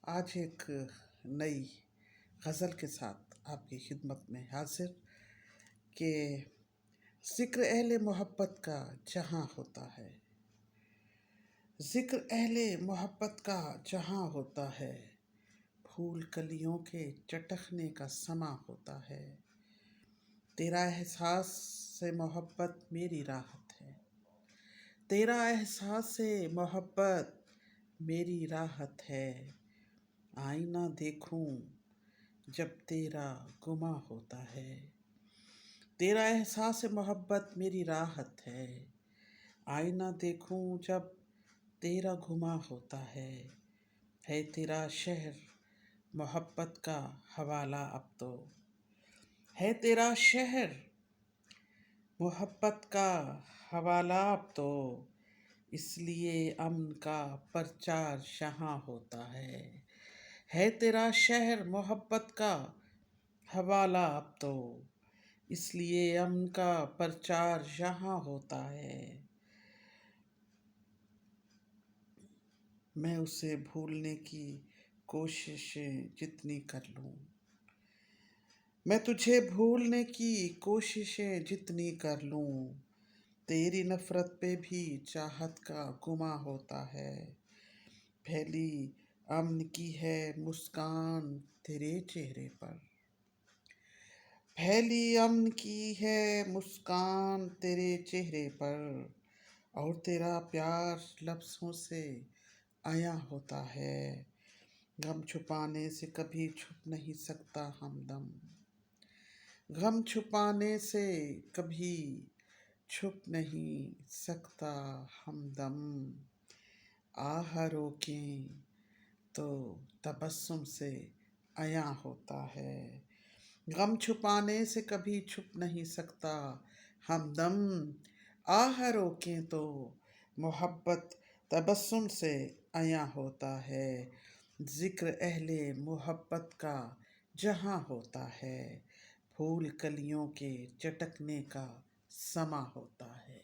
آج ایک نئی غزل کے ساتھ آپ کی خدمت میں حاضر کہ ذکر اہل محبت کا جہاں ہوتا ہے، ذکر اہل محبت کا جہاں ہوتا ہے، پھول کلیوں کے چٹکنے کا سما ہوتا ہے، تیرا احساس سے محبت میری راحت ہے، تیرا احساس سے محبت میری راحت ہے، آئینہ دیکھوں جب تیرا گماں ہوتا ہے، تیرا احساس محبت میری راحت ہے، آئینہ دیکھوں جب تیرا گماں ہوتا ہے تیرا شہر محبت کا حوالہ اب تو، ہے تیرا شہر محبت کا حوالہ اب تو، اس لیے امن کا پرچار جہاں ہوتا ہے تیرا شہر محبت کا حوالہ اب تو، اس لیے امن کا پرچار جہاں ہوتا ہے۔ میں اسے بھولنے کی کوششیں جتنی کر لوں، میں تجھے بھولنے کی کوششیں جتنی کر لوں، تیری نفرت پہ بھی چاہت کا گماں ہوتا ہے، پھیلی امن کی ہے مسکان تیرے چہرے پر، پھیلی امن کی ہے مسکان تیرے چہرے پر، اور تیرا پیار لفظوں سے عیاں ہوتا ہے، غم چھپانے سے کبھی چھپ نہیں سکتا ہمدم، غم چھپانے سے کبھی چھپ نہیں سکتا ہمدم، آہ روکیں تو تبسم سے عیاں ہوتا ہے، غم چھپانے سے کبھی چھپ نہیں سکتا ہمدم، آہ روکیں تو محبت تبسم سے عیاں ہوتا ہے، ذکر اہل محبت کا جہاں ہوتا ہے، پھول کلیوں کے چٹکنے کا سما ہوتا ہے۔